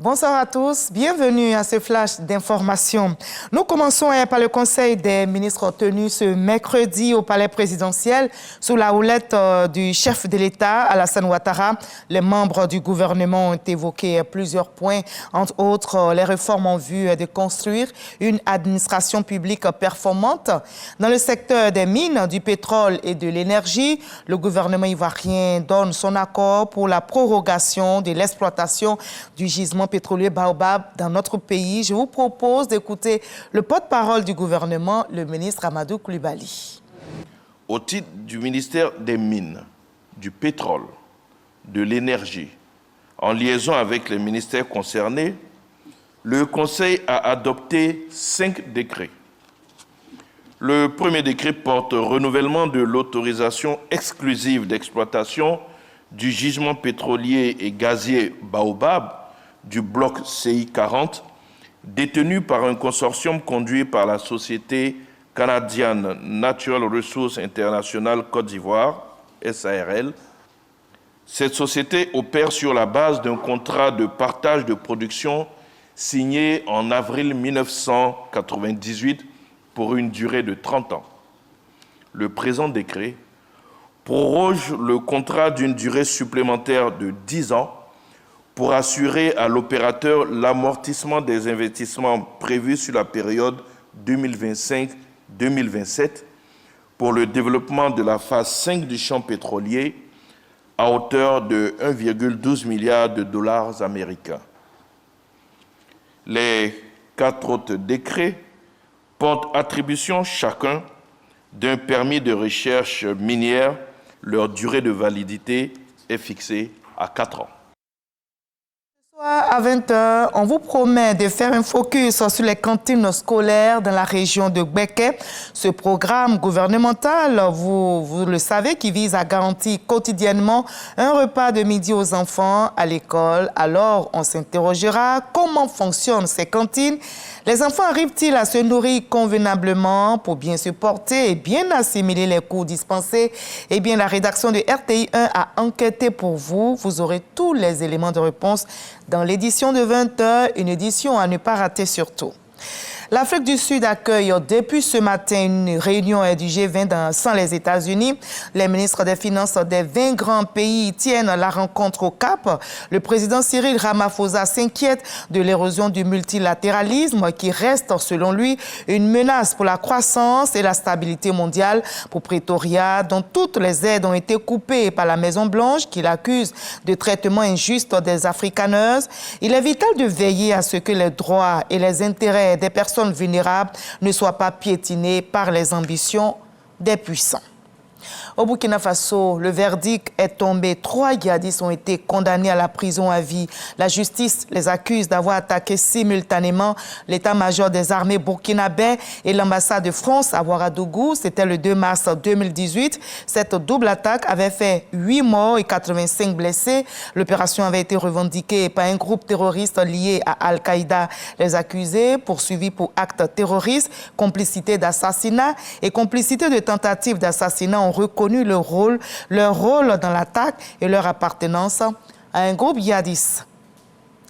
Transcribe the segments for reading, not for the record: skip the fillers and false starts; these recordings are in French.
Bonsoir à tous, bienvenue à ce flash d'information. Nous commençons par le Conseil des ministres tenu ce mercredi au Palais présidentiel sous la houlette du chef de l'État, Alassane Ouattara. Les membres du gouvernement ont évoqué plusieurs points, entre autres les réformes en vue de construire une administration publique performante. Dans le secteur des mines, du pétrole et de l'énergie, le gouvernement ivoirien donne son accord pour la prorogation de l'exploitation du gisement pétrolier Baobab dans notre pays. Je vous propose d'écouter le porte-parole du gouvernement, le ministre Amadou Coulibaly. Au titre du ministère des Mines, du Pétrole, de l'Énergie, en liaison avec les ministères concernés, le Conseil a adopté 5 décrets. Le premier décret porte renouvellement de l'autorisation exclusive d'exploitation du gisement pétrolier et gazier Baobab du bloc CI 40, détenu par un consortium conduit par la société canadienne Natural Resources International Côte d'Ivoire, SARL. Cette société opère sur la base d'un contrat de partage de production signé en avril 1998 pour une durée de 30 ans. Le présent décret proroge le contrat d'une durée supplémentaire de 10 ans pour assurer à l'opérateur l'amortissement des investissements prévus sur la période 2025-2027 pour le développement de la phase 5 du champ pétrolier à hauteur de 1,12 milliard de dollars américains. Les 4 autres décrets portent attribution chacun d'un permis de recherche minière. Leur durée de validité est fixée à 4 ans. À 20h, on vous promet de faire un focus sur les cantines scolaires dans la région de Gbeke. Ce programme gouvernemental, vous le savez, qui vise à garantir quotidiennement un repas de midi aux enfants à l'école. Alors, on s'interrogera comment fonctionnent ces cantines. Les enfants arrivent-ils à se nourrir convenablement pour bien se porter et bien assimiler les cours dispensés? Eh bien, la rédaction de RTI 1 a enquêté pour vous. Vous aurez tous les éléments de réponse dans l'édition de 20h, une édition à ne pas rater surtout. L'Afrique du Sud accueille depuis ce matin une réunion du G20 sans les États-Unis. Les ministres des Finances des 20 grands pays tiennent la rencontre au Cap. Le président Cyril Ramaphosa s'inquiète de l'érosion du multilatéralisme qui reste, selon lui, une menace pour la croissance et la stabilité mondiale. Pour Pretoria, dont toutes les aides ont été coupées par la Maison-Blanche, qui l'accuse de traitement injuste des afrikaners, il est vital de veiller à ce que les droits et les intérêts des personnes vulnérables ne soient pas piétinés par les ambitions des puissants. Au Burkina Faso, le verdict est tombé. 3 djihadistes ont été condamnés à la prison à vie. La justice les accuse d'avoir attaqué simultanément l'état-major des armées burkinabè et l'ambassade de France à Ouagadougou. C'était le 2 mars 2018. Cette double attaque avait fait 8 morts et 85 blessés. L'opération avait été revendiquée par un groupe terroriste lié à Al-Qaïda. Les accusés, poursuivis pour actes terroristes, complicité d'assassinat et complicité de tentative d'assassinat, ont reconnu leur rôle dans l'attaque et leur appartenance à un groupe djihadiste.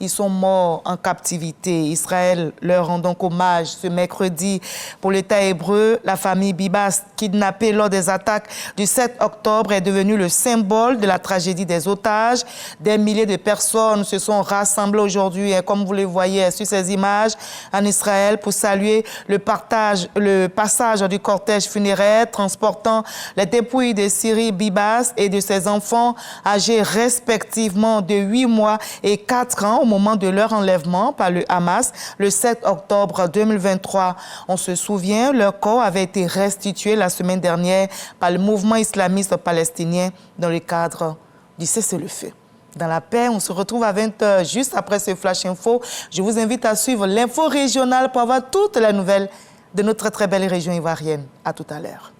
Ils sont morts en captivité. Israël leur rend donc hommage ce mercredi. Pour l'État hébreu, la famille Bibas, kidnappée lors des attaques du 7 octobre, est devenue le symbole de la tragédie des otages. Des milliers de personnes se sont rassemblées aujourd'hui, comme vous le voyez sur ces images, en Israël pour saluer le passage du cortège funéraire transportant les dépouilles de Cyril Bibas et de ses enfants âgés respectivement de 8 mois et 4 ans au moment de leur enlèvement par le Hamas le 7 octobre 2023. On se souvient, leur corps avait été restitué la semaine dernière par le mouvement islamiste palestinien dans le cadre du cessez-le-feu. Dans la paix, on se retrouve à 20h juste après ce Flash Info. Je vous invite à suivre l'info régionale pour avoir toutes les nouvelles de notre très belle région ivoirienne. À tout à l'heure.